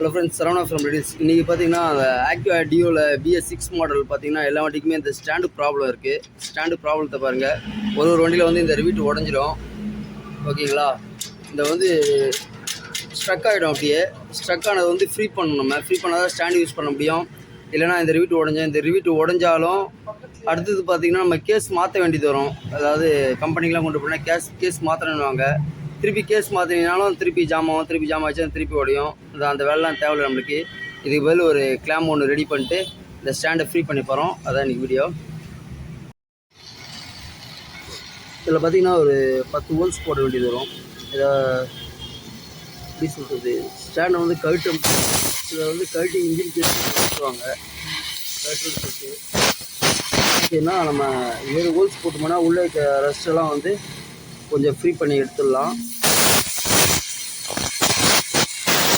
Hello friends, Saravana from ரெடிஸ். இன்றைக்கி பார்த்தீங்கன்னா அந்த ஆக்டிவா டியோவில் BS6 மாடல் பார்த்தீங்கன்னா எல்லா வண்டிக்குமே இந்த ஸ்டாண்டு ப்ராப்ளம் இருக்குது. ஸ்டாண்டு ப்ராப்ளத்தை பாருங்கள். ஒரு வண்டியில் வந்து இந்த ரிவீட் உடஞ்சிடும். ஓகேங்களா? இந்த வந்து ஸ்ட்ரக் ஆகிடும். அப்படியே ஸ்ட்ரக் ஆனது வந்து ஃப்ரீ பண்ணணும். நம்ம ஃப்ரீ பண்ணால் தான் ஸ்டாண்டு யூஸ் பண்ண முடியும். இல்லைனா இந்த ரிவீட் உடஞ்சாலும் அடுத்தது பார்த்திங்கன்னா நம்ம கேஸ் மாற்ற வேண்டியது வரும். அதாவது கம்பெனிக்கெலாம் கொண்டு போனால் கேஸ் மாற்றணுன்னுவாங்க. திருப்பி கேஸ் மாற்றினாலும் திருப்பி ஜாம் ஆச்சு திருப்பி உடையும். அந்த வேலைலாம் தேவையில்லை நம்மளுக்கு. இதுக்கு பதில் ஒரு கிளாம் ஒன்று ரெடி பண்ணிட்டு இந்த ஸ்டாண்டை ஃப்ரீ பண்ணி போகிறோம். அதான் இன்றைக்கி வீடியோ. இதில் பார்த்திங்கன்னா ஒரு 10 வோல்ட்ஸ் போட வேண்டியது வரும். இதை எப்படி சொல்கிறது, ஸ்டாண்டை வந்து இதை வந்து கழட்டி இன்ஜின் கேஸ் வச்சுருவாங்க. கழட்டு சொல்லிட்டு ஏன்னா நம்ம 7 வோல்ட்ஸ் போட்டோம்னா உள்ளே இருக்க ரெஸ்ட்டெல்லாம் வந்து கொஞ்சம் ஃப்ரீ பண்ணி எடுத்துடலாம்.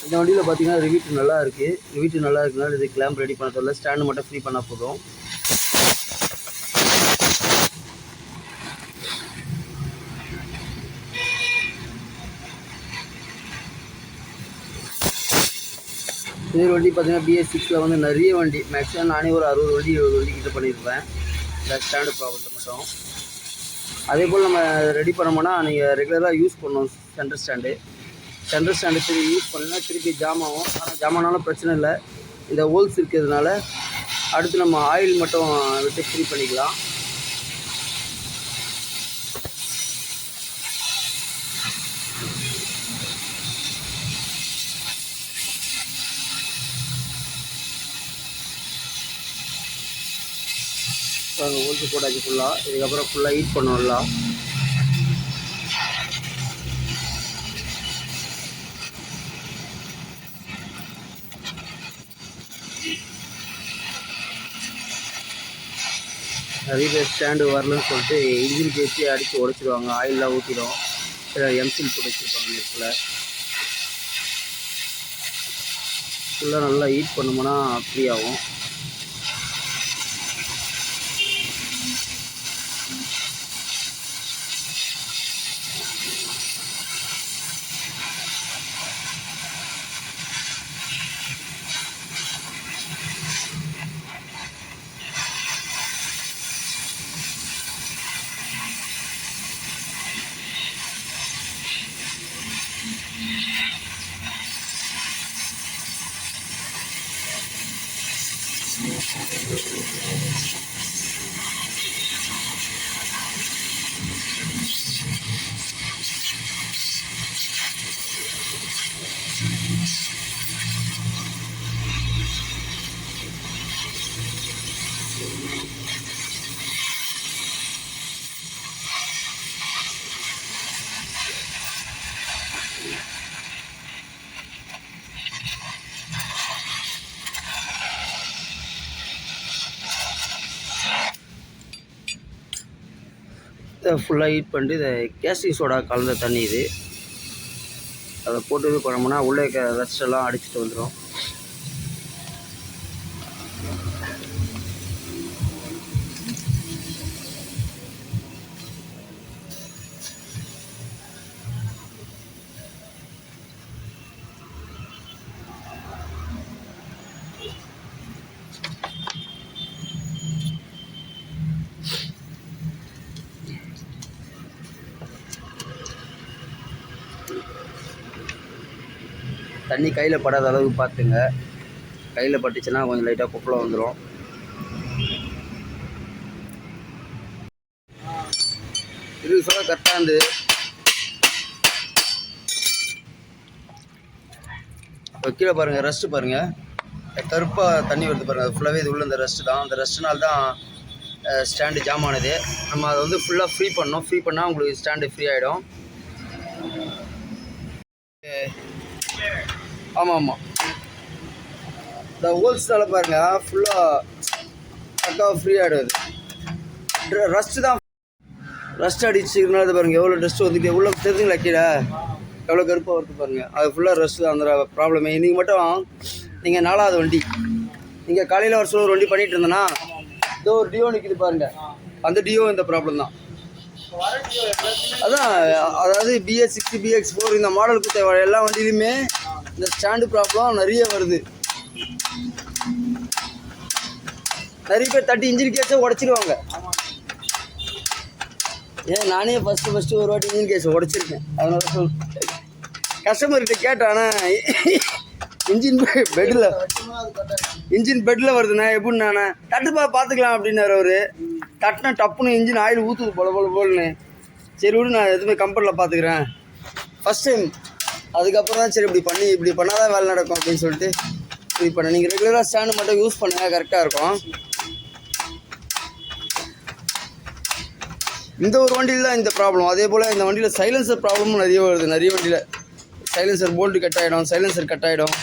இந்த வண்டியில் பார்த்தீங்கன்னா ரிவீட் நல்லா இருக்குனால இது கிளாம்ப் ரெடி பண்ண தெரியல. ஸ்டாண்டு மட்டும் ஃப்ரீ பண்ணால் போதும். இந்த வண்டி பார்த்தீங்கன்னா BS6 வந்து நிறைய வண்டி, மேக்ஸிமம் நானே ஒரு 60 வண்டி 70 வண்டி கிட்ட பண்ணியிருப்பேன் இந்த ஸ்டாண்டு ப்ராப்ளத்தை மட்டும். அதே போல் நம்ம ரெடி பண்ணோம்னா நீங்கள் ரெகுலராக யூஸ் பண்ணணும். சென்டர் ஸ்டாண்டு திருப்பி யூஸ் பண்ணினா திருப்பி ஜாம் ஆகும். ஆனால் ஜாம் ஆனாலும் பிரச்சனை இல்லை. இந்த ஹோல்ஸ் இருக்கிறதுனால அடுத்து நம்ம ஆயில் மட்டும் விட்டு ஃப்ரீ பண்ணிக்கலாம். ஹோல்ஸ் போட்டாச்சு ஃபுல்லாக. இதுக்கப்புறம் ஃபுல்லாக ஹீட் பண்ணலாம். நிறைய பேர் ஸ்டாண்டு வரலன்னு சொல்லிட்டு இன்ஜின் பேசி அடித்து உடச்சிடுவாங்க. ஆயிலெலாம் ஊற்றிடும். எம்சில் போட்டு வச்சுருப்பாங்க. நெட்டில் ஃபுல்லாக நல்லா ஹீட் பண்ணோம்னா ஃப்ரீ ஆகும். ஃபுல்லாக ஹீட் பண்ணிட்டு இதை கேஸ்டிங் சோடா கலந்த தண்ணி இது, அதை போட்டு இது பண்ணோம்னா உள்ளே இருக்க ரெஸ்ட்டெல்லாம் அடிச்சுட்டு வந்துடும். தண்ணி கையில் படாத அளவுக்கு பார்த்துங்க. கையில் பட்டுச்சுன்னா கொஞ்சம் லைட்டாக கொப்பளம் வந்துடும். இது சொல்ல கரெக்டாக இருந்து கீழே பாருங்கள். ரெஸ்ட்டு பாருங்கள், கருப்பாக தண்ணி வருது பாருங்கள். அது ஃபுல்லாகவே இது உள்ள இந்த ரெஸ்ட்டு தான். அந்த ரெஸ்ட்டுனால தான் ஸ்டாண்டு ஜாம் ஆனது. நம்ம அதை வந்து ஃபுல்லாக ஃப்ரீ பண்ணோம். ஃப்ரீ பண்ணால் உங்களுக்கு ஸ்டாண்டு ஃப்ரீ ஆகிடும். ஆமாம், இந்த ஹோல்ஸ்னால பாருங்கள் ஃபுல்லாக பக்காவாக ஃப்ரீ ஆகிடுது. ரஸ்ட்டு தான், ரஸ்ட் அடிச்சுக்கிறதுனால பாருங்கள் எவ்வளோ டஸ்ட்டு வந்துட்டு உள்ள தெரிஞ்சுங்களா. கீழே எவ்வளோ கருப்பாக வருது பாருங்கள். அது ஃபுல்லாக ரஸ்ட் அந்த ப்ராப்ளமே. இன்றைக்கி மட்டும் நீங்கள் 4வது வண்டி. நீங்கள் காலையில் ஒரு ஒரு வண்டி பண்ணிகிட்டு இருந்தேன்னா இதோ ஒரு டியோ நிற்கிது பாருங்கள். அந்த டியோ இந்த ப்ராப்ளம் தான். அதான் அதாவது BS6 BX4 இந்த மாடலுக்கு தேவை எல்லா வண்டியிலுமே இந்த ஸ்டாண்டு ப்ராப்ளம் நிறைய வருது. நிறைய பேர் தட்டி இன்ஜின் கேஸை உடச்சிடுவாங்க. ஏன் நானே ஃபஸ்ட்டு ஒரு வாட்டி இன்ஜின் கேஸை உடச்சிருக்கேன். அதனால கஸ்டமர்கிட்ட கேட்டேன். ஆனால் இன்ஜின் பெட்டில் வருதுண்ணா எப்படின்னாண்ணா தட்டுப்பா பார்த்துக்கலாம் அப்படின்னாரு அவர். தட்டினா டப்புன்னு இன்ஜின் ஆயில் ஊற்றுது போலன்னு. சரி விடு, நான் எதுவுமே கம்பெனியில் பார்த்துக்கிறேன் ஃபஸ்ட் டைம். அதுக்கப்புறம் தான் சரி இப்படி பண்ணால் தான் வேலை நடக்கும் அப்படின்னு சொல்லிட்டு இப்படி பண்ணேன். நீங்கள் ரெகுலராக ஸ்டாண்டு மட்டும் யூஸ் பண்ணுங்கள், கரெக்டாக இருக்கும். இந்த ஒரு வண்டியில் தான் இந்த ப்ராப்ளம். அதே போல் இந்த வண்டியில் சைலன்சர் ப்ராப்ளமும் நிறைய வருது. நிறைய வண்டியில் சைலன்சர் போல்ட்டு கட் ஆகிடும், சைலன்சர் கட் ஆகிடும்.